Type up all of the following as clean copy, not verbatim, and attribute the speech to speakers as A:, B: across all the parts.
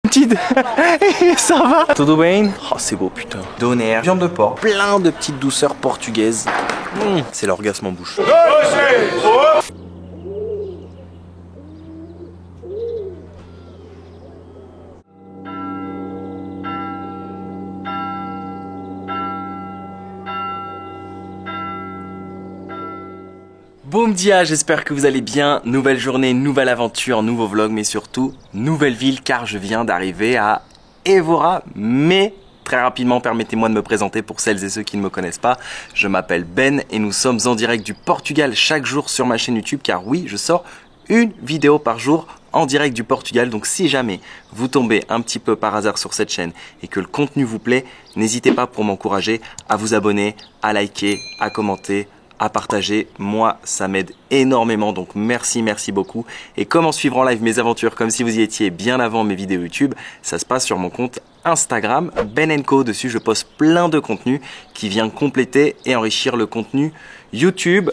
A: Petite. Ça va? Tudo bem? Oh, c'est beau, putain. Doner, viande de porc, plein de petites douceurs portugaises. C'est l'orgasme en bouche. Boum dia, j'espère que vous allez bien. Nouvelle journée, nouvelle aventure, nouveau vlog, mais surtout nouvelle ville car je viens d'arriver à Évora. Mais très rapidement, permettez-moi de me présenter pour celles et ceux qui ne me connaissent pas. Je m'appelle Ben et nous sommes en direct du Portugal chaque jour sur ma chaîne YouTube car oui, je sors une vidéo par jour en direct du Portugal. Donc si jamais vous tombez un petit peu par hasard sur cette chaîne et que le contenu vous plaît, n'hésitez pas pour m'encourager à vous abonner, à liker, à commenter, à partager. Moi ça m'aide énormément, donc merci beaucoup. Et comment suivre en live mes aventures comme si vous y étiez bien avant mes vidéos YouTube, ça se passe sur mon compte Instagram Ben & Co. Dessus je poste plein de contenu qui vient compléter et enrichir le contenu YouTube.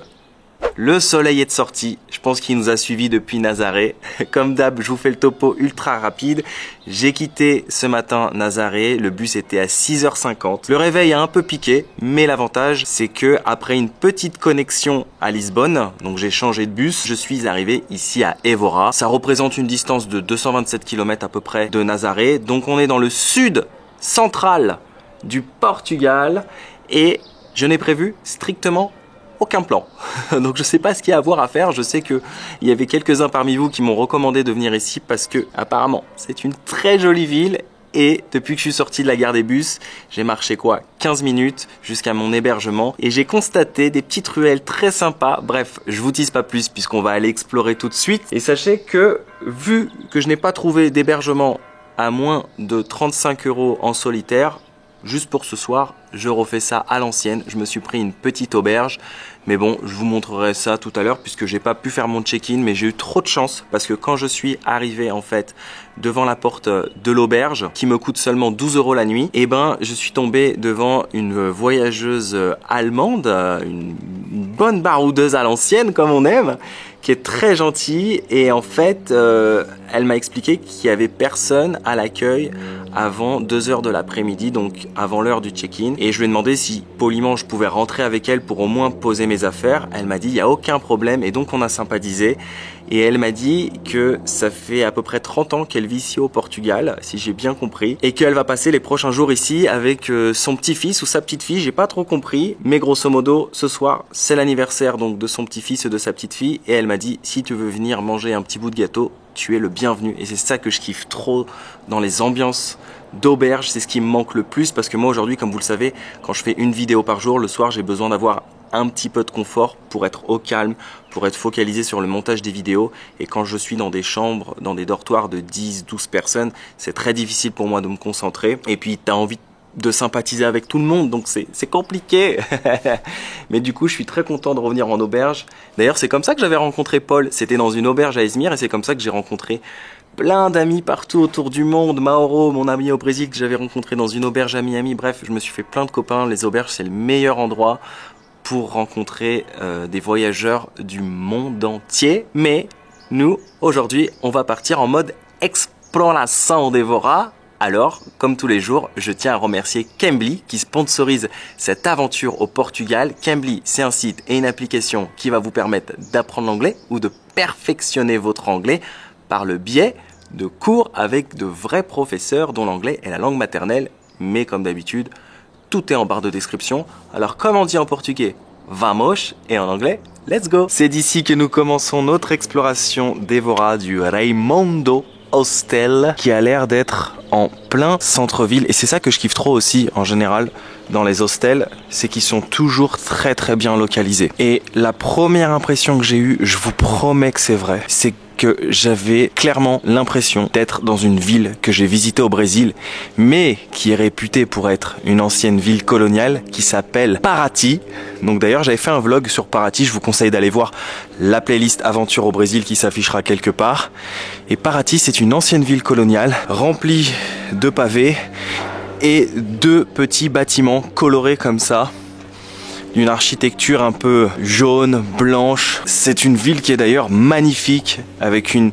A: Le soleil est de sortie, je pense qu'il nous a suivis depuis Nazaré. Comme d'hab, je vous fais le topo ultra rapide. J'ai quitté ce matin Nazaré, le bus était à 6h50. Le réveil a un peu piqué, mais l'avantage c'est que après une petite connexion à Lisbonne, donc j'ai changé de bus, je suis arrivé ici à Évora. Ça représente une distance de 227 km à peu près de Nazaré. Donc on est dans le sud central du Portugal et je n'ai prévu strictement aucun plan. Donc je sais pas ce qu'il y a à voir à faire. Je sais que il y avait quelques-uns parmi vous qui m'ont recommandé de venir ici parce que apparemment c'est une très jolie ville et depuis que je suis sorti de la gare des bus, j'ai marché quoi 15 minutes jusqu'à mon hébergement et j'ai constaté des petites ruelles très sympas. Bref, je vous tease pas plus puisqu'on va aller explorer tout de suite. Et sachez que vu que je n'ai pas trouvé d'hébergement à moins de 35 € en solitaire, juste pour ce soir, je refais ça à l'ancienne. Je me suis pris une petite auberge. Mais bon, je vous montrerai ça tout à l'heure puisque j'ai pas pu faire mon check-in. Mais j'ai eu trop de chance parce que quand je suis arrivé en fait devant la porte de l'auberge qui me coûte seulement 12 € la nuit, et ben je suis tombé devant une voyageuse allemande, une bonne baroudeuse à l'ancienne comme on aime, qui est très gentille et en fait elle m'a expliqué qu'il y avait personne à l'accueil avant 2 h de l'après-midi, donc avant l'heure du check-in, et je lui ai demandé si poliment je pouvais rentrer avec elle pour au moins poser mes affaires. Elle m'a dit il n'y a aucun problème et donc on a sympathisé et elle m'a dit que ça fait à peu près 30 ans qu'elle vit ici au Portugal, si j'ai bien compris, et qu'elle va passer les prochains jours ici avec son petit-fils ou sa petite-fille, j'ai pas trop compris, mais grosso modo ce soir c'est l'anniversaire donc de son petit-fils et de sa petite-fille et elle m'a dit si tu veux venir manger un petit bout de gâteau, tu es le bienvenu. Et c'est ça que je kiffe trop dans les ambiances d'auberge, c'est ce qui me manque le plus parce que moi aujourd'hui, comme vous le savez, quand je fais une vidéo par jour, le soir j'ai besoin d'avoir un petit peu de confort pour être au calme, pour être focalisé sur le montage des vidéos. Et quand je suis dans des chambres, dans des dortoirs de 10-12 personnes, c'est très difficile pour moi de me concentrer. Et puis tu as envie de sympathiser avec tout le monde, donc c'est compliqué. Mais du coup je suis très content de revenir en auberge. D'ailleurs c'est comme ça que j'avais rencontré Paul, c'était dans une auberge à Izmir et c'est comme ça que j'ai rencontré plein d'amis partout autour du monde. Mauro, mon ami au Brésil que j'avais rencontré dans une auberge à Miami. Bref, je me suis fait plein de copains. Les auberges c'est le meilleur endroit pour rencontrer des voyageurs du monde entier. Mais nous aujourd'hui on va partir en mode exploration d'Évora. Alors, comme tous les jours, je tiens à remercier Cambly qui sponsorise cette aventure au Portugal. Cambly, c'est un site et une application qui va vous permettre d'apprendre l'anglais ou de perfectionner votre anglais par le biais de cours avec de vrais professeurs dont l'anglais est la langue maternelle. Mais comme d'habitude, tout est en barre de description. Alors, comme on dit en portugais, vamos, et en anglais, let's go. C'est d'ici que nous commençons notre exploration d'Évora du Raimondo Hostel qui a l'air d'être en plein centre-ville et c'est ça que je kiffe trop aussi en général dans les hostels, c'est qu'ils sont toujours très bien localisés. Et la première impression que j'ai eue, je vous promets que c'est vrai, c'est que j'avais clairement l'impression d'être dans une ville que j'ai visitée au Brésil, mais qui est réputée pour être une ancienne ville coloniale qui s'appelle Paraty. Donc d'ailleurs j'avais fait un vlog sur Paraty, je vous conseille d'aller voir la playlist Aventure au Brésil qui s'affichera quelque part. Et Paraty c'est une ancienne ville coloniale remplie de pavés et 2 petits bâtiments colorés comme ça d'une architecture un peu jaune, blanche. C'est une ville qui est d'ailleurs magnifique, avec une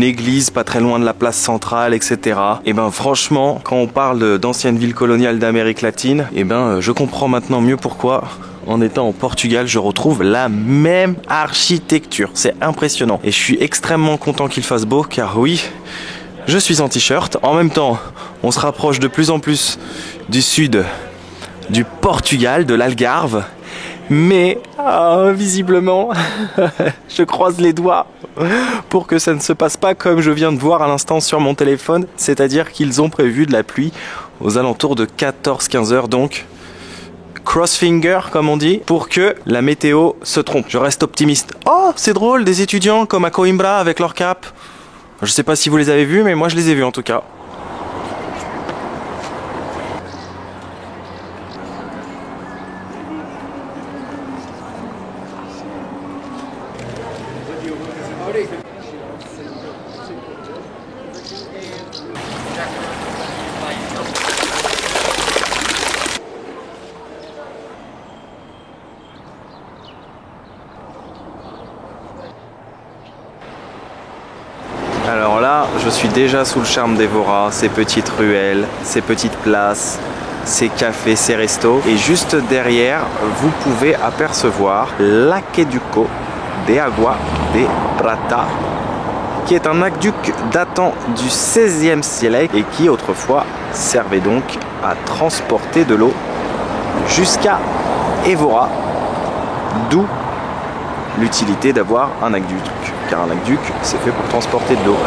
A: église pas très loin de la place centrale, etc. Et ben franchement, quand on parle d'anciennes villes coloniales d'Amérique latine, et ben je comprends maintenant mieux pourquoi, en étant au Portugal, je retrouve la même architecture. C'est impressionnant. Et je suis extrêmement content qu'il fasse beau, car oui, je suis en t-shirt. En même temps, on se rapproche de plus en plus du sud du Portugal, de l'Algarve. Mais, visiblement, je croise les doigts pour que ça ne se passe pas comme je viens de voir à l'instant sur mon téléphone. C'est-à-dire qu'ils ont prévu de la pluie aux alentours de 14-15 heures. Donc, cross-finger, comme on dit, pour que la météo se trompe. Je reste optimiste. Oh, c'est drôle, des étudiants comme à Coimbra avec leur cap. Je sais pas si vous les avez vus, mais moi je les ai vus en tout cas. Alors là, je suis déjà sous le charme d'Evora, ces petites ruelles, ces petites places, ces cafés, ces restos. Et juste derrière, vous pouvez apercevoir l'Aqueducto de Agua de Prata, qui est un aqueduc datant du XVIe siècle et qui autrefois servait donc à transporter de l'eau jusqu'à Evora, d'où l'utilité d'avoir un aqueduc, car un aqueduc c'est fait pour transporter de l'eau.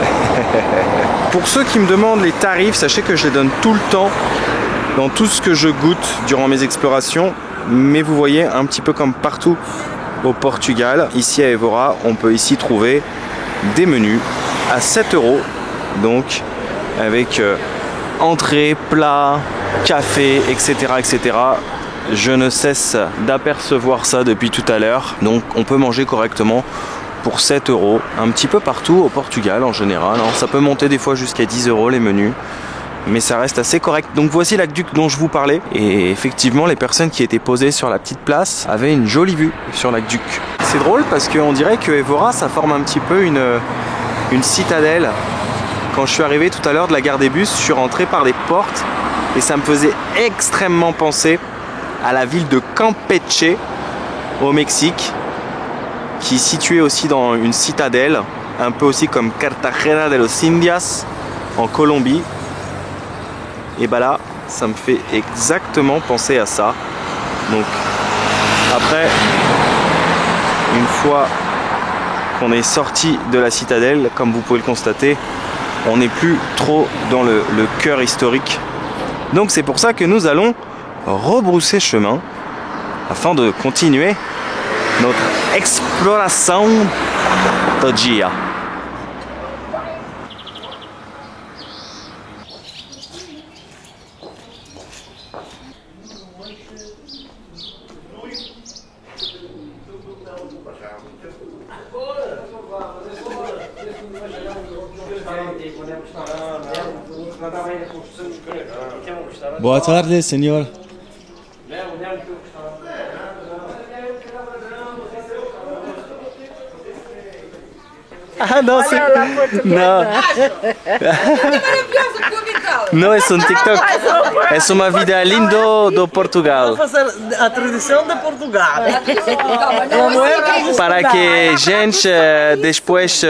A: Pour ceux qui me demandent les tarifs, sachez que je les donne tout le temps dans tout ce que je goûte durant mes explorations, mais vous voyez, un petit peu comme partout au Portugal, ici à Evora, on peut ici trouver des menus à 7 €, donc avec entrée, plat, café, etc., etc. Je ne cesse d'apercevoir ça depuis tout à l'heure. Donc on peut manger correctement pour 7 € un petit peu partout au Portugal en général. Alors, ça peut monter des fois jusqu'à 10 € les menus, mais ça reste assez correct. Donc voici l'aqueduc dont je vous parlais. Et effectivement, les personnes qui étaient posées sur la petite place avaient une jolie vue sur l'aqueduc. C'est drôle parce qu'on dirait que Evora, ça forme un petit peu une citadelle. Quand je suis arrivé tout à l'heure de la gare des bus, je suis rentré par des portes et ça me faisait extrêmement penser à la ville de Campeche au Mexique, qui est située aussi dans une citadelle, un peu aussi comme Cartagena de los Indias en Colombie. Et bah là, ça me fait exactement penser à ça. Donc après, une fois qu'on est sorti de la citadelle, comme vous pouvez le constater, on n'est plus trop dans le cœur historique. Donc c'est pour ça que nous allons rebrousser chemin afin de continuer notre exploration do dia.
B: Boa tarde, senhor.
A: Ah non, c'est... Non. Não, é um TikTok. É uma vida lindo do Portugal.
C: Fazer a tradição de Portugal.
A: Para que gente depois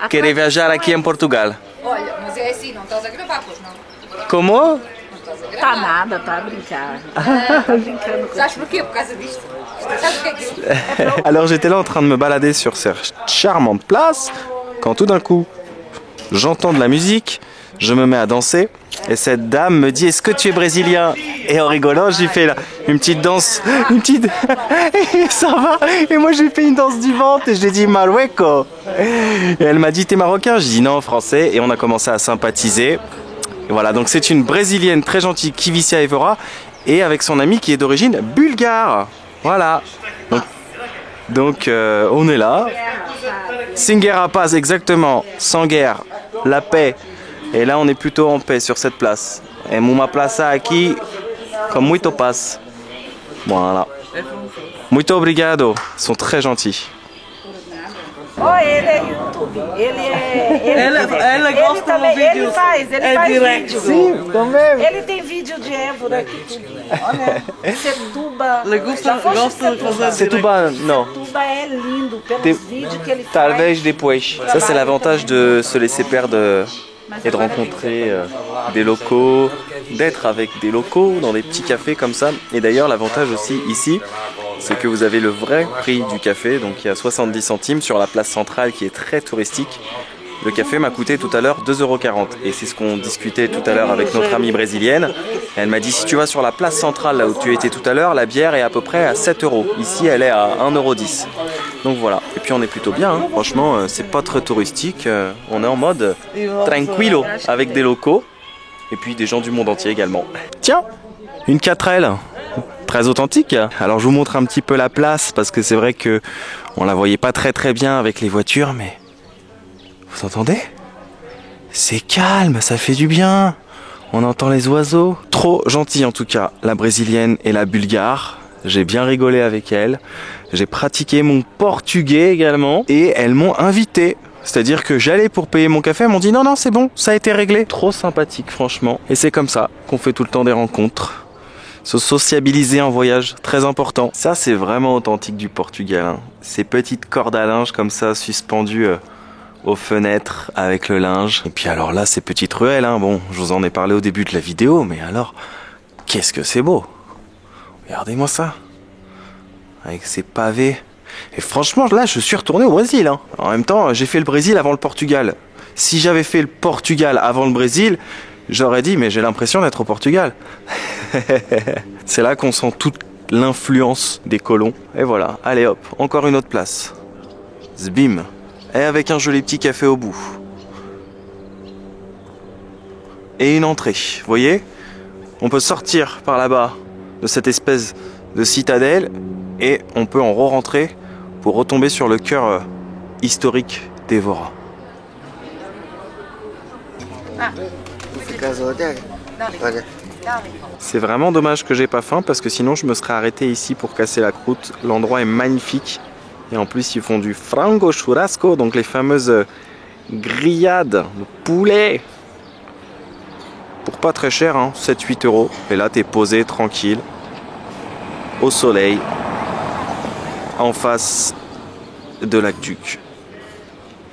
A: querer viajar aqui em Portugal.
D: Olha, mas é assim, não estás a gravar, pois não?
A: Como?
C: Tá nada, tá a brincar. Tá brincando com
D: Sabes porquê? Por causa disto. Sabes o que é que
A: Alors j'étais là en train de me balader sur cette charmante place, quand tout d'un coup, j'entends de la musique, je me mets à danser, et cette dame me dit « Est-ce que tu es brésilien ?» Et en rigolant, j'ai fait là, une petite danse, une petite... Et ça va. Et moi j'ai fait une danse du ventre et je lui ai dit « Marruecos !» Et elle m'a dit « T'es marocain ?» J'ai dit « Non, français » et on a commencé à sympathiser. Et voilà, donc c'est une brésilienne très gentille qui vit ici à Evora et avec son ami qui est d'origine bulgare. Voilà. Donc on est là. Singuera Paz, exactement. Sans guerre, la paix. Et là on est plutôt en paix sur cette place. Et uma plaza aqui com muito paz. Voilà. Muito obrigado. Ils sont très gentils.
C: Oh, ele é YouTube.
E: Ela gosta
C: também,
E: do vídeo.
C: Ele faz
E: direct.
C: vídeo.
A: Sim, também.
C: Ele tem vídeo de Évora aqui tudo. Olha, Setúba.
E: Ela gosta de fazer
A: C'est tout bas, non.
C: Setúba é lindo pelos
A: Des-
C: vídeos que ele faz.
A: Talvez depois. Ça, c'est l'avantage de se laisser perdre et de rencontrer des locaux, d'être avec des locaux dans des petits cafés comme ça. Et d'ailleurs, l'avantage aussi ici, c'est que vous avez le vrai prix du café. Donc il y a 70 centimes sur la place centrale qui est très touristique. Le café m'a coûté tout à l'heure 2,40 €. Et c'est ce qu'on discutait tout à l'heure avec notre amie brésilienne. Elle m'a dit, si tu vas sur la place centrale, là où tu étais tout à l'heure, la bière est à peu près à 7 €. Ici, elle est à 1,10 €. Donc voilà. Et puis on est plutôt bien, hein. Franchement, c'est pas très touristique. On est en mode tranquillo, avec des locaux. Et puis des gens du monde entier également. Tiens, une 4L. Très authentique. Alors je vous montre un petit peu la place, parce que c'est vrai que on la voyait pas très bien avec les voitures, mais... Vous entendez? C'est calme, ça fait du bien. On entend les oiseaux. Trop gentil en tout cas, la brésilienne et la bulgare. J'ai bien rigolé avec elles. J'ai pratiqué mon portugais également. Et elles m'ont invité. C'est-à-dire que j'allais pour payer mon café, elles m'ont dit non, non, c'est bon, ça a été réglé. Trop sympathique, franchement. Et c'est comme ça qu'on fait tout le temps des rencontres. Se sociabiliser en voyage, très important. Ça, c'est vraiment authentique du Portugal, hein. Ces petites cordes à linge comme ça, suspendues aux fenêtres avec le linge. Et puis alors là, ces petites ruelles, hein. Bon, je vous en ai parlé au début de la vidéo, mais alors, qu'est-ce que c'est beau. Regardez-moi ça. Avec ces pavés. Et franchement, là, je suis retourné au Brésil, hein. En même temps, j'ai fait le Brésil avant le Portugal. Si j'avais fait le Portugal avant le Brésil, j'aurais dit, mais j'ai l'impression d'être au Portugal. C'est là qu'on sent toute l'influence des colons. Et voilà, allez hop, encore une autre place. Zbim. Et avec un joli petit café au bout. Et une entrée, vous voyez? On peut sortir par là-bas de cette espèce de citadelle et on peut en re-rentrer pour retomber sur le cœur historique d'Évora. C'est vraiment dommage que j'ai pas faim parce que sinon je me serais arrêté ici pour casser la croûte. L'endroit est magnifique et en plus ils font du frango churrasco, donc les fameuses grillades de poulet pour pas très cher, hein, 7-8 €. Et là t'es posé tranquille au soleil en face de l'Aqueduc.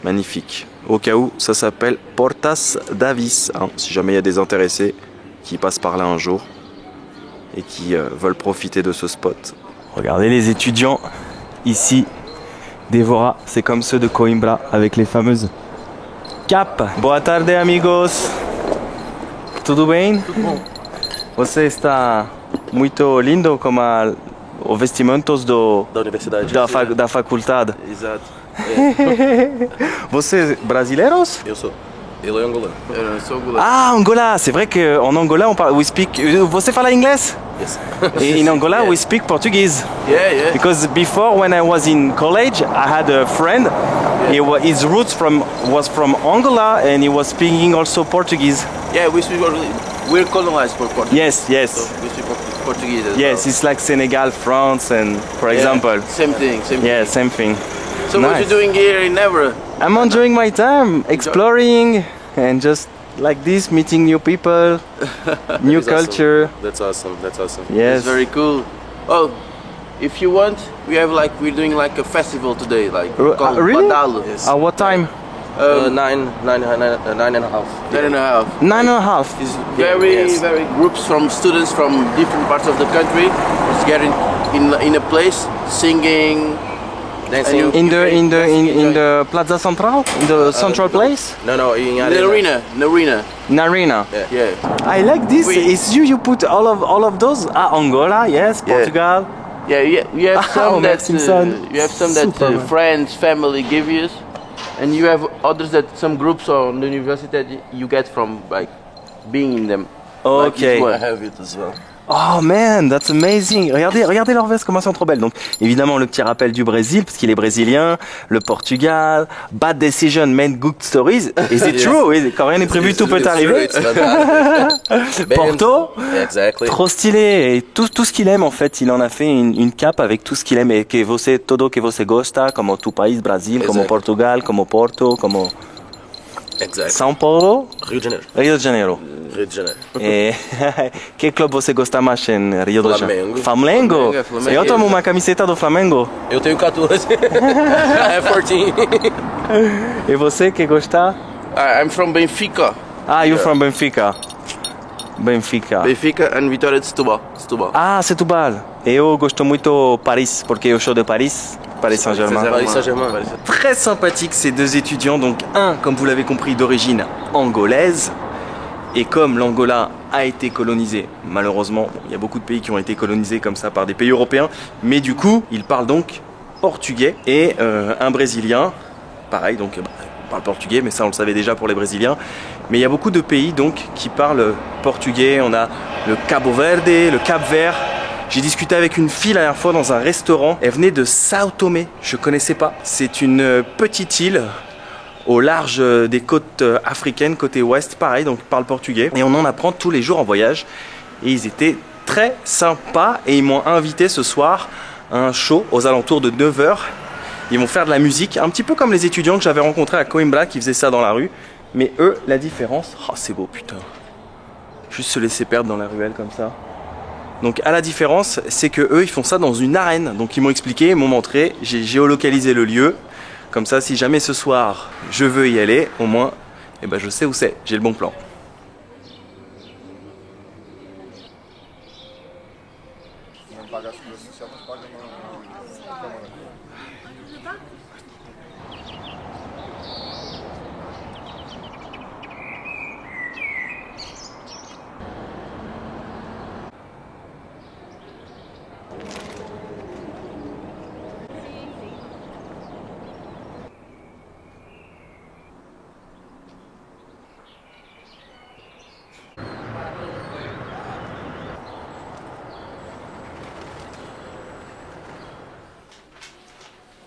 A: Magnifique. Au cas où, ça s'appelle Portas d'Avis, hein, si jamais il y a des intéressés qui passent par là un jour et qui veulent profiter de ce spot. Regardez les étudiants ici d'Évora, c'est comme ceux de Coimbra avec les fameuses capes. Boa tarde, amigos. Tudo bem?
B: Tudo bom.
A: Você está muito lindo como os vestimentos
B: Da universidade.
A: da faculdade.
B: Exato.
A: Vocês brasileiros?
B: Eu sou. Ele é angolano. Eu sou angolano.
A: Ah, Angola, c'est vrai qu'en Angola on parle, we speak. Você fala inglês?
B: Yes.
A: In Angola we speak Portuguese.
B: Yeah, yeah.
A: Because before when I was in college, I had a friend. His roots was from Angola and he was speaking also Portuguese.
B: Yeah, we speak we're colonized for Portuguese.
A: Yes, yes.
B: So we speak Portuguese as
A: Yes,
B: well.
A: it's like Senegal, France, and for example.
B: Same thing, same
A: Yeah,
B: thing.
A: same thing.
B: So what
A: Nice.
B: you doing here in Évora?
A: I'm enjoying my time, exploring, and just like this, meeting new people, new
B: That's awesome.
A: culture.
B: That's awesome. That's awesome.
A: Yes.
B: It's very cool. Oh, if you want, we're doing like a festival today, like called
A: Really?
B: Badalo.
A: At what time?
B: 9.5.
A: 9:30.
B: It's very groups from students from different parts of the country. It's getting in a place, singing, dancing.
A: In the Plaza Central, in the central place,
B: No, in arena.
A: Narina.
B: Yeah.
A: I like this.
B: Oui.
A: It's you put all of those. Angola, yes,
B: Yeah.
A: Portugal.
B: Yeah, you have some
A: Oh,
B: that
A: Simpson.
B: you have some that
A: Superman.
B: friends, family give you, and you have others that some groups on the university that you get from like being in them.
A: Ok.
B: Like it, I have it as well.
A: Oh man, that's amazing. Regardez leurs vestes, comment elles sont trop belles. Donc, évidemment, le petit rappel du Brésil, parce qu'il est brésilien, le Portugal, bad decision, made good stories. Is it true? Oui, quand rien n'est prévu, tout peut arriver.
B: It's fantastic.
A: Porto,
B: Exactly.
A: trop stylé. Et tout ce qu'il aime, en fait, il en a fait une cape avec tout ce qu'il aime. Et que você, todo que você gosta, comme tu país, Brasil, comme
B: Exact.
A: Portugal, comme Porto, comme
B: Exactly.
A: São Paulo,
B: Rio de Janeiro.
A: Rio de Janeiro.
B: Rio de Janeiro.
A: E que clube você gosta mais em Rio de Janeiro?
B: Flamengo.
A: Flamengo?
B: Flamengo.
A: Eu tomo uma camiseta do Flamengo.
B: Eu tenho 14. I have 14.
A: E você que gosta?
B: I'm from Benfica.
A: Ah, you from Benfica. Benfica.
B: Benfica and Vitória de Setúbal. Setúbal.
A: Ah, Setúbal. Eu gosto muito Paris, porque eu sou de Paris. Paris Saint-Germain.
B: Paris Saint-Germain.
A: Très sympathique ces deux étudiants, donc un, comme vous l'avez compris, d'origine angolaise, et comme l'Angola a été colonisé, malheureusement, bon, il y a beaucoup de pays qui ont été colonisés comme ça par des pays européens, mais du coup, ils parlent donc portugais, et un Brésilien, pareil, donc il parle portugais, mais ça on le savait déjà pour les Brésiliens, mais il y a beaucoup de pays donc qui parlent portugais. On a le Cabo Verde, le Cap-Vert. J'ai discuté avec une fille la dernière fois dans un restaurant. Elle venait de Sao Tomé, je connaissais pas. C'est une petite île au large des côtes africaines, côté ouest, pareil, donc ils parlent portugais. Et on en apprend tous les jours en voyage. Et ils étaient très sympas et ils m'ont invité ce soir à un show aux alentours de 9h. Ils vont faire de la musique, un petit peu comme les étudiants que j'avais rencontrés à Coimbra qui faisaient ça dans la rue. Mais eux, la différence... Oh, c'est beau, putain. Juste se laisser perdre dans la ruelle comme ça. Donc à la différence, c'est que eux ils font ça dans une arène. Donc ils m'ont expliqué, ils m'ont montré, j'ai géolocalisé le lieu. Comme ça, si jamais ce soir je veux y aller, au moins, eh ben, je sais où c'est, j'ai le bon plan.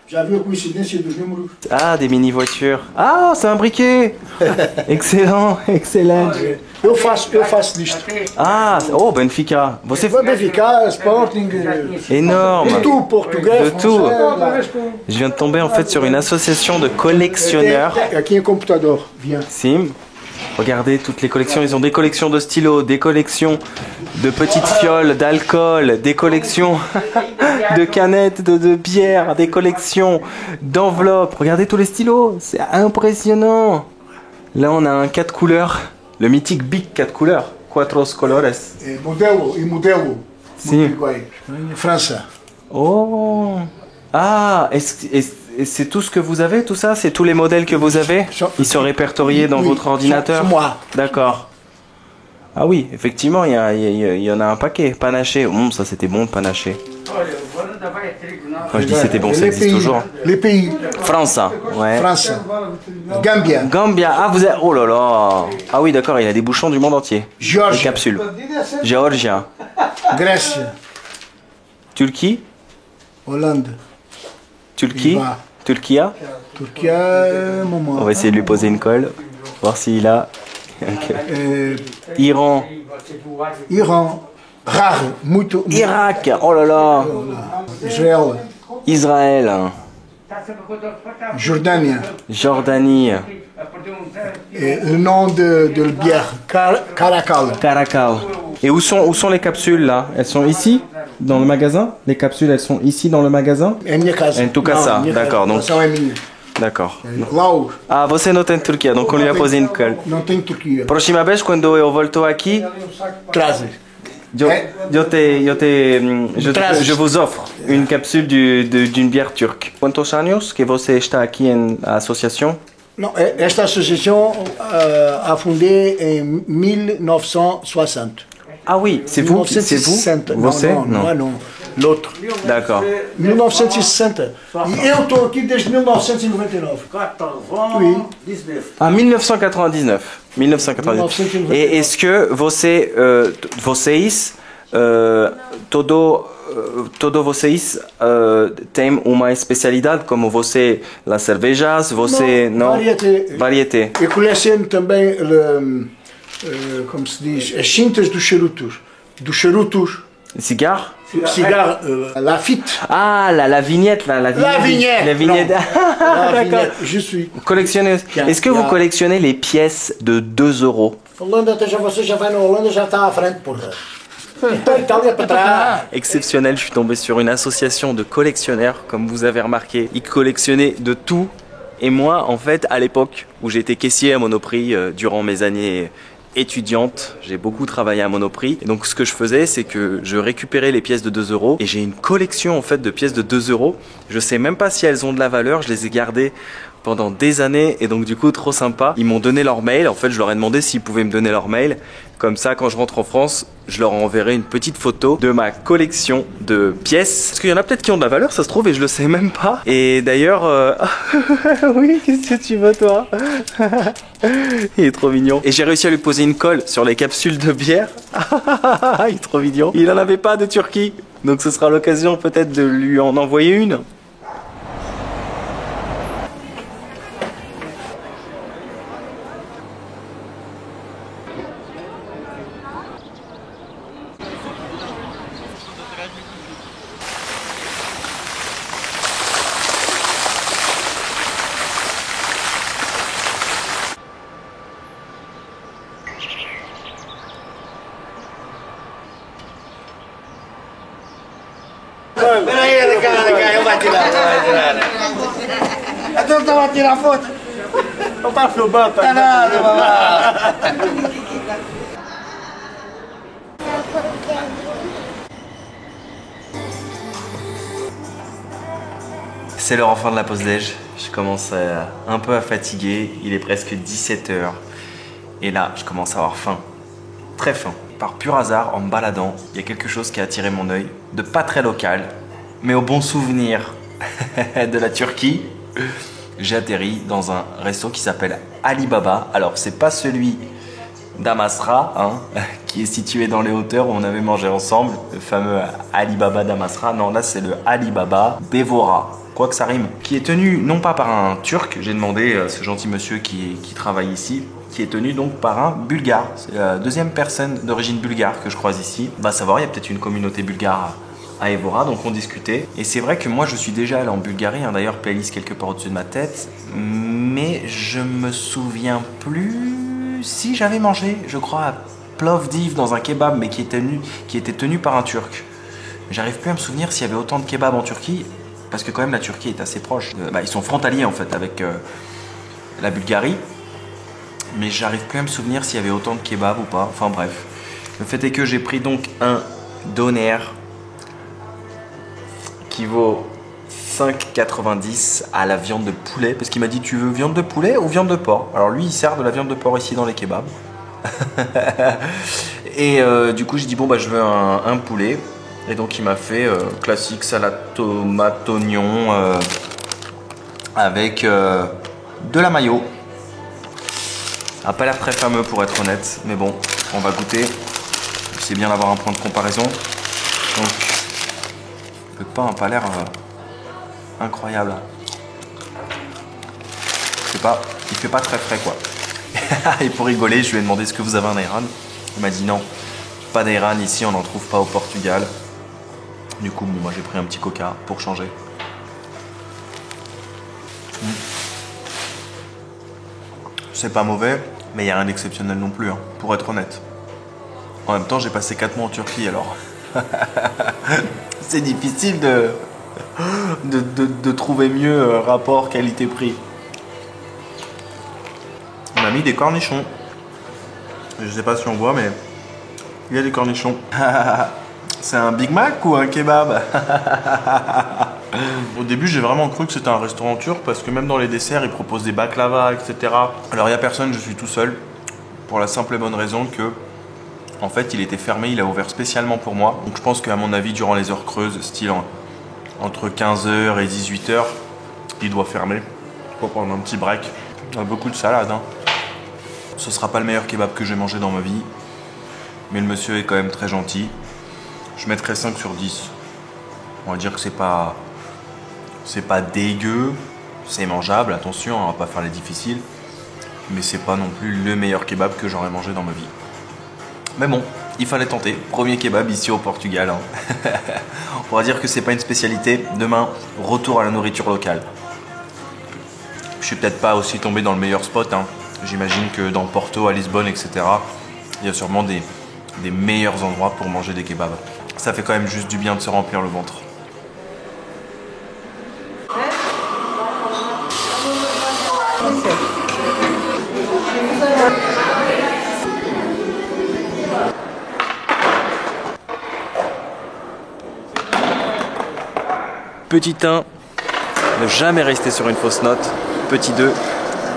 F: Já viu a coincidência dos números?
A: Ah, des mini-voitures. Ah, c'est un briquet. Excellent, excellent.
F: Eu faço disto.
A: Ah, oh, Benfica. Você
F: Vai ficar, Sporting,
A: énorme.
F: de tout, português,
A: De tout.
F: français.
A: Je viens de tomber en fait sur une association de collectionneurs.
F: Aqui em computador, viens.
A: Sim. Regardez toutes les collections, ils ont des collections de stylos, des collections de petites fioles d'alcool, des collections de canettes de bière, des collections d'enveloppes. Regardez tous les stylos, c'est impressionnant. Là on a un 4 couleurs, le mythique Bic 4 couleurs, Quatros Colores.
F: Modelo e modelo.
A: Sim.
F: Muito iguais. França.
A: Oh. Ah, et c'est tout ce que vous avez, tout ça? C'est tous les modèles que vous avez? Ils sont répertoriés dans
F: Oui,
A: votre ordinateur?
F: sur moi.
A: D'accord. Ah oui, effectivement, il y en a un paquet. Panaché. Ça c'était bon, panaché. Quand je dis c'était bon, ça
F: Les
A: existe
F: pays,
A: toujours.
F: Les pays.
A: France, ouais.
F: França. Gambia.
A: Gambia. Ah, vous êtes... Oh là là. Ah oui, d'accord, il a des bouchons du monde entier. Des
F: Geórgia.
A: capsules. Géorgia.
F: Grécia.
A: Turquie.
F: Hollande.
A: Turquie.
F: Bah.
A: Turquia.
F: Turquia, moment.
A: On va essayer de lui poser une colle. Voir s'il a... Ok. Iran.
F: Iran. Rare. Muito.
A: Irak. Oh là là.
F: Israël.
A: Israël.
F: Jordânia.
A: Jordanie.
F: Et le nom de la bière. Caracal.
A: Caracal. Et où sont les capsules là? Elles sont ici? Dans le magasin? Les capsules, elles sont ici dans le magasin?
F: É minha casa.
A: Em tua casa,
F: Não, minha
A: d'accord,
F: casa.
A: donc-
F: A relação é minha.
A: D'accord.
F: Lá,
A: Ah, você não tem Turquia, donc on lui a posé une colle.
F: não tem Turquia.
A: Próxima vez, quando eu volto aqui,
F: Trazes.
A: je vous offre une capsule d'une bière turque. Quantos anos que você está aqui na associação?
F: Não, esta associação a fondée em 1960.
A: Ah oui, c'est vous? C'est vous?
F: 1960.
A: Você?
F: Non, non, non. l'autre.
A: D'accord.
F: 1960. E eu estou aqui desde 1999. Oui.
A: Ah, 1999. 1999. Et est-ce que vocês, todo vocês têm uma especialidade, como você, las cervejas, você não?
F: Variedade.
A: Variedade.
F: Eu coleciono também, como se diz, as cintas dos charutos. Dos charutos.
A: Cigares?
F: Cigarro, Lafite.
A: Ah, la vignette, là,
F: La vignette.
A: La vignette.
F: La vignette, je suis.
A: Collectionneuse. Est-ce que vous collectionnez les pièces de 2 euros?
F: Holanda, você já vai na Holanda, já está à frente, porra. Então, Itália para trás.
A: Exceptionnel, je suis tombé sur une association de collectionneurs, comme vous avez remarqué. Ils collectionnaient de tout. Et moi, en fait, à l'époque où j'étais caissier à Monoprix durant mes années étudiantes, j'ai beaucoup travaillé à Monoprix. Et donc, ce que je faisais, c'est que je récupérais les pièces de 2 euros. Et j'ai une collection, en fait, de pièces de 2 euros. Je sais même pas si elles ont de la valeur. Je les ai gardées pendant des années. Et donc, du coup, trop sympa. Ils m'ont donné leur mail. En fait, je leur ai demandé s'ils pouvaient me donner leur mail. Comme ça, quand je rentre en France, je leur enverrai une petite photo de ma collection de pièces. Parce qu'il y en a peut-être qui ont de la valeur, ça se trouve, et je le sais même pas. Et d'ailleurs, oui, qu'est-ce que tu veux, toi? Il est trop mignon. Et j'ai réussi à lui poser une colle sur les capsules de bière. Il est trop mignon. Il n'en avait pas de Turquie. Donc ce sera l'occasion peut-être de lui en envoyer une.
F: Eu vou tirar. Eu estava a tirar foto. Não está filmando, tá nada,
A: C'est l'heure enfin de la pause déj. Je commence un peu à fatiguer. Il est presque 17h. Et là, je commence à avoir faim. Très faim. Par pur hasard, en me baladant, il y a quelque chose qui a attiré mon œil. De pas très local, mais au bon souvenir de la Turquie. J'ai atterri dans un resto qui s'appelle Alibaba. Alors, c'est pas celui d'Amasra, hein, qui est situé dans les hauteurs où on avait mangé ensemble, le fameux Alibaba d'Amasra. Non, là, c'est le Alibaba d'Evora. Quoi que ça rime, qui est tenu non pas par un Turc, j'ai demandé à ce gentil monsieur qui travaille ici, qui est tenu donc par un Bulgare. C'est la deuxième personne d'origine bulgare que je croise ici. Va savoir, il y a peut-être une communauté bulgare à Evora, donc on discutait. Et c'est vrai que moi je suis déjà allé en Bulgarie, hein, d'ailleurs playlist quelque part au-dessus de ma tête, mais je me souviens plus si j'avais mangé, je crois, à Plovdiv dans un kebab, mais qui était tenu par un Turc. J'arrive plus à me souvenir s'il y avait autant de kebabs en Turquie. Parce que quand même la Turquie est assez proche. Ils sont frontaliers en fait avec la Bulgarie. Mais j'arrive plus à me souvenir s'il y avait autant de kebabs ou pas. Enfin bref. Le fait est que j'ai pris donc un doner qui vaut 5,90 à la viande de poulet. Parce qu'il m'a dit tu veux viande de poulet ou viande de porc? Alors lui il sert de la viande de porc ici dans les kebabs. Et du coup j'ai dit bon bah je veux un poulet. Et donc il m'a fait classique salade tomate oignon avec de la mayo. Ça n'a pas l'air très fameux pour être honnête, mais bon, on va goûter. C'est bien d'avoir un point de comparaison. Donc le pain n'a pas l'air incroyable. Je sais pas, il fait pas très frais quoi. Et pour rigoler, je lui ai demandé est-ce que vous avez un ayran. Il m'a dit non, pas d'ayran ici, on n'en trouve pas au Portugal. Du coup, bon, moi j'ai pris un petit coca pour changer. C'est pas mauvais, mais il n'y a rien d'exceptionnel non plus, hein, pour être honnête. En même temps, j'ai passé 4 mois en Turquie, alors c'est difficile de trouver mieux rapport qualité-prix. On a mis des cornichons. Je sais pas si on voit, mais il y a des cornichons. C'est un Big Mac ou un kebab? Au début, j'ai vraiment cru que c'était un restaurant turc parce que même dans les desserts, ils proposent des baklava, etc. Alors, il n'y a personne, je suis tout seul. Pour la simple et bonne raison que
G: En fait, il était fermé, il a ouvert spécialement pour moi. Donc je pense qu'à mon avis, durant les heures creuses, style entre 15h et 18h, il doit fermer pour prendre un petit break. On a beaucoup de salade, hein. Ce sera pas le meilleur kebab que j'ai mangé dans ma vie, mais le monsieur est quand même très gentil. Je mettrai 5 sur 10. On va dire que c'est pas dégueu, c'est mangeable, attention, on va pas faire les difficiles, mais c'est pas non plus le meilleur kebab que j'aurais mangé dans ma vie. Mais bon, il fallait tenter. Premier kebab ici au Portugal, hein. On va dire que c'est pas une spécialité. Demain, retour à la nourriture locale. Je suis peut-être pas aussi tombé dans le meilleur spot, hein. J'imagine que dans Porto, à Lisbonne, etc., il y a sûrement des meilleurs endroits pour manger des kebabs. Ça fait quand même juste du bien de se remplir le ventre.
A: Petit 1, ne jamais rester sur une fausse note. Petit 2,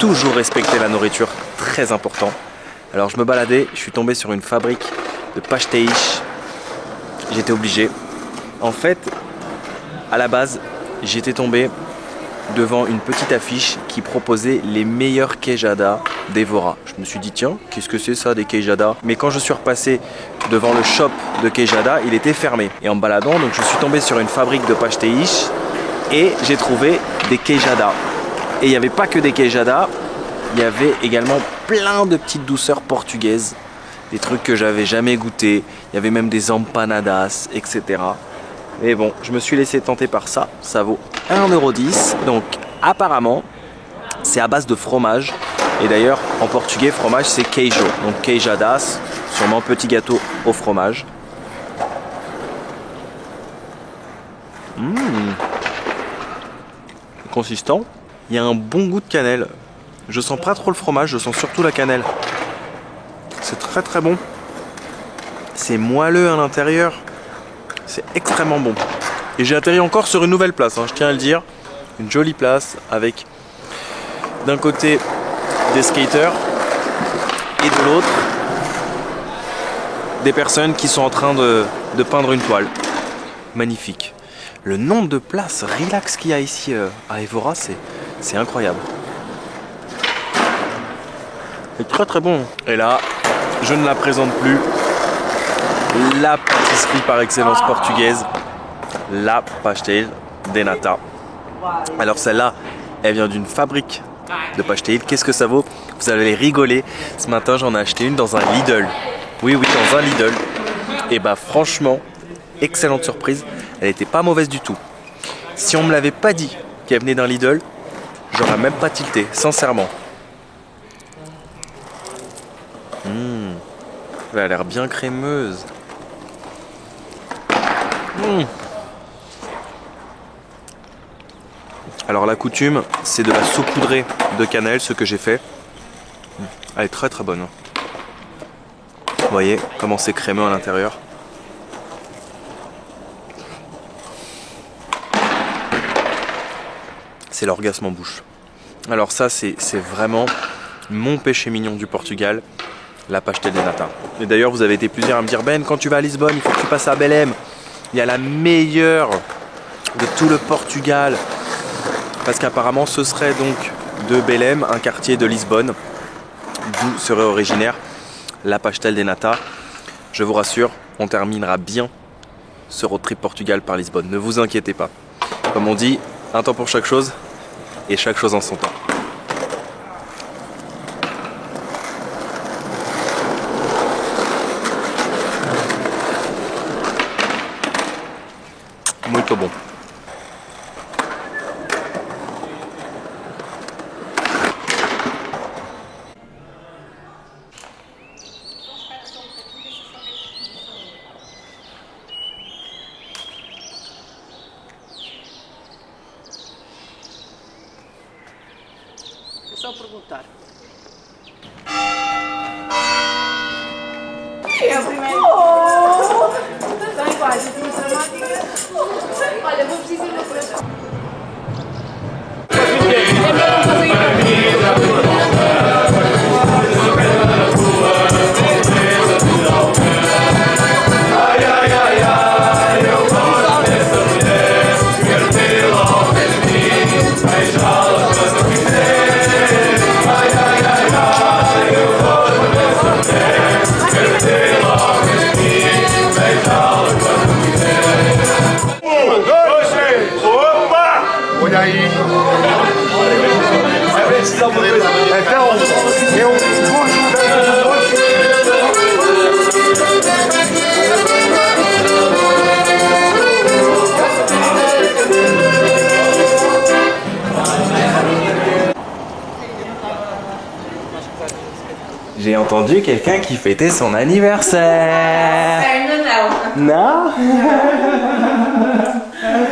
A: toujours respecter la nourriture, très important. Alors je me baladais, je suis tombé sur une fabrique de pastéis. J'étais obligé. En fait, à la base, j'étais tombé devant une petite affiche qui proposait les meilleurs queijadas d'Evora. Je me suis dit tiens, qu'est-ce que c'est ça des queijadas? Mais quand je suis repassé devant le shop de queijada, il était fermé. Et en me baladant, donc je suis tombé sur une fabrique de pastéis et j'ai trouvé des queijadas. Et il n'y avait pas que des queijadas, il y avait également plein de petites douceurs portugaises, des trucs que j'avais jamais goûté. Il y avait même des empanadas, etc. Mais bon, je me suis laissé tenter par ça. Ça vaut 1,10 €. Donc apparemment, c'est à base de fromage. Et d'ailleurs, en portugais, fromage, c'est queijo. Donc queijadas, sûrement petit gâteau au fromage. Consistant. Il y a un bon goût de cannelle. Je sens pas trop le fromage, je sens surtout la cannelle. C'est très très bon. C'est moelleux à l'intérieur. C'est extrêmement bon. Et j'ai atterri encore sur une nouvelle place, hein, je tiens à le dire. Une jolie place avec d'un côté des skaters et de l'autre des personnes qui sont en train de peindre une toile. Magnifique. Le nombre de places relax qu'il y a ici à Evora, c'est incroyable. C'est très très bon. Et là, je ne la présente plus. La pâtisserie par excellence portugaise, la pastel de nata. Alors celle-là, elle vient d'une fabrique de pastel. Qu'est-ce que ça vaut? Vous allez rigoler. Ce matin, j'en ai acheté une dans un Lidl. Oui, dans un Lidl. Et bah franchement, excellente surprise. Elle n'était pas mauvaise du tout. Si on me l'avait pas dit qu'elle venait d'un Lidl, j'aurais même pas tilté, sincèrement. Elle a l'air bien crémeuse. Alors la coutume, c'est de la saupoudrer de cannelle, ce que j'ai fait. Elle est très très bonne. Vous voyez comment c'est crémeux à l'intérieur. C'est l'orgasme en bouche. Alors ça, c'est vraiment mon péché mignon du Portugal, la pastel de nata. Et d'ailleurs, vous avez été plusieurs à me dire, Ben, quand tu vas à Lisbonne, il faut que tu passes à Belém. Il y a la meilleure de tout le Portugal. Parce qu'apparemment, ce serait donc de Belém, un quartier de Lisbonne, d'où serait originaire la pastel de nata. Je vous rassure, on terminera bien ce road trip Portugal par Lisbonne. Ne vous inquiétez pas. Comme on dit, un temps pour chaque chose et chaque chose en son temps. Muito bon.
C: É só perguntar.
D: É o primeiro. Estão iguais, assim, dramáticas. Olha, vou precisar de uma coisa. É mesmo fazer
F: Então, eu vou ajudar você.
A: J'ai entendu quelqu'un qui fêtait son anniversaire.
C: Ainda não.
A: Non?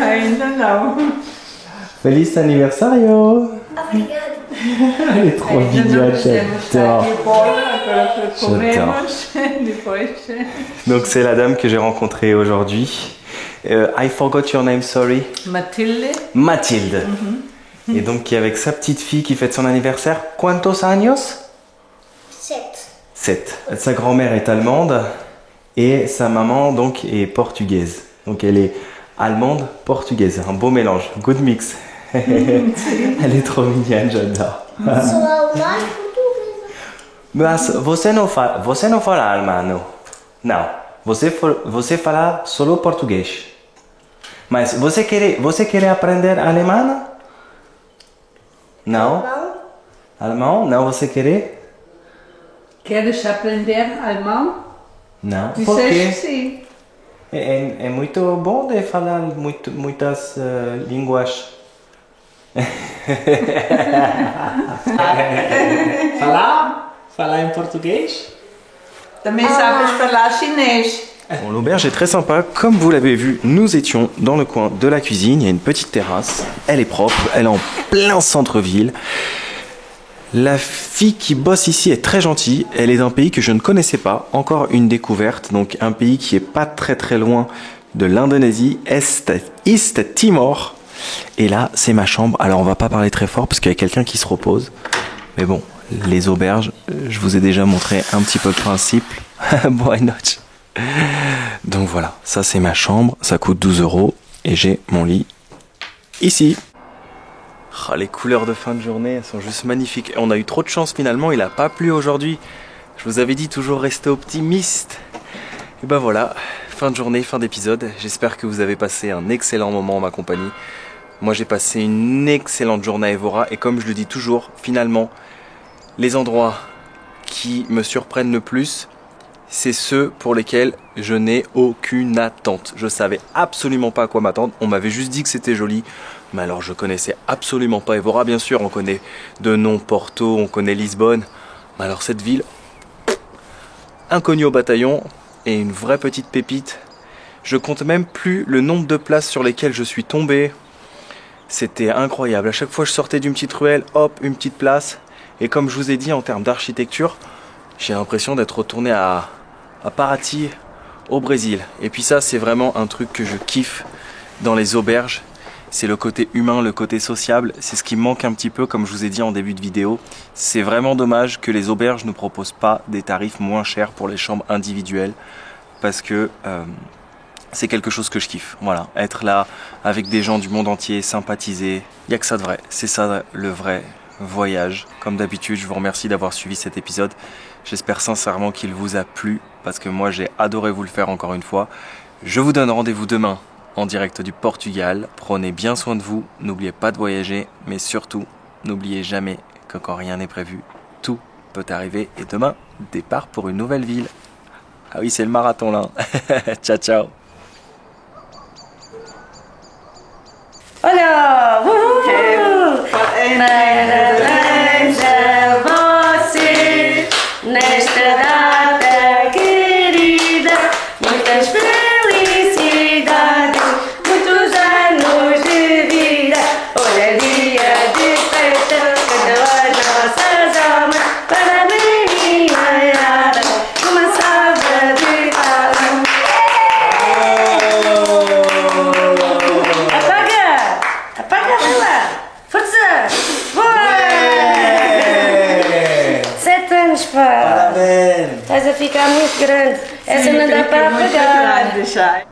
C: Ainda não.
A: Feliz aniversario. Elle est trop mignonne, j'adore. Donc c'est la dame que j'ai rencontrée aujourd'hui. I forgot your name, sorry.
C: Mathilde.
A: Mathilde. Et donc qui est avec sa petite fille qui fête son anniversaire. ¿Cuántos años? 7. Sa grand-mère est allemande et sa maman donc est portugaise. Donc elle est allemande, portugaise. Un beau mélange. Good mix. Elle est trop mignonne, j'adore. Mas você não fala alemão? Não. Você fala solo português. Mas você quer aprender alemão? Não? Alemão? Não, você quer?
C: Queres aprender alemão?
A: Não. Por
C: Disseste
A: quê?
C: sim.
A: É muito bom de falar muitas línguas. Falar em português?
C: Também sabes falar chinês.
A: Bon, l'auberge est très sympa. Comme vous l'avez vu, nous étions dans le coin de la cuisine. Il y a une petite terrasse. Elle est propre. Elle est en plein centre-ville. La fille qui bosse ici est très gentille. Elle est d'un pays que je ne connaissais pas. Encore une découverte. Donc un pays qui est pas très très loin de l'Indonésie. East Timor. Et là, c'est ma chambre. Alors on va pas parler très fort parce qu'il y a quelqu'un qui se repose. Mais bon, les auberges, je vous ai déjà montré un petit peu le principe. Boa noite. Donc voilà, ça c'est ma chambre. Ça coûte 12 € et j'ai mon lit ici. Oh, les couleurs de fin de journée, elles sont juste magnifiques. Et on a eu trop de chance finalement, il n'a pas plu aujourd'hui. Je vous avais dit toujours rester optimiste. Et ben voilà, fin de journée, fin d'épisode. J'espère que vous avez passé un excellent moment en ma compagnie. Moi j'ai passé une excellente journée à Évora. Et comme je le dis toujours, finalement, les endroits qui me surprennent le plus, c'est ceux pour lesquels je n'ai aucune attente. Je savais absolument pas à quoi m'attendre. On m'avait juste dit que c'était joli. Mais alors je connaissais absolument pas Évora. Bien sûr, on connaît de nom Porto, on connaît Lisbonne. Mais alors cette ville, inconnue au bataillon et une vraie petite pépite. Je compte même plus le nombre de places sur lesquelles je suis tombé. C'était incroyable. À chaque fois je sortais d'une petite ruelle, hop, une petite place. Et comme je vous ai dit, en termes d'architecture, j'ai l'impression d'être retourné à Paraty, au Brésil. Et puis ça, c'est vraiment un truc que je kiffe dans les auberges. C'est le côté humain, le côté sociable. C'est ce qui me manque un petit peu, comme je vous ai dit en début de vidéo. C'est vraiment dommage que les auberges ne proposent pas des tarifs moins chers pour les chambres individuelles. Parce que c'est quelque chose que je kiffe. Voilà, être là avec des gens du monde entier, sympathiser. Il n'y a que ça de vrai. C'est ça le vrai voyage. Comme d'habitude, je vous remercie d'avoir suivi cet épisode. J'espère sincèrement qu'il vous a plu. Parce que moi, j'ai adoré vous le faire encore une fois. Je vous donne rendez-vous demain en direct du Portugal. Prenez bien soin de vous, n'oubliez pas de voyager, mais surtout, n'oubliez jamais que quand rien n'est prévu, tout peut arriver. Et demain, départ pour une nouvelle ville. Ah oui, c'est le marathon là. Ciao, ciao.
E: Olha! Parabéns a você nesta data querida. Muitas felicidades, muitos anos de vida. Hoje é dia de festa, cantam as nossas almas. Parabéns, maiada, uma salva de palmas. Apaga lá! Força! Boa! 7 anos, pá!
A: Parabéns!
E: Estás a ficar muito grande. Essa não dá para apagar.
C: Deixar.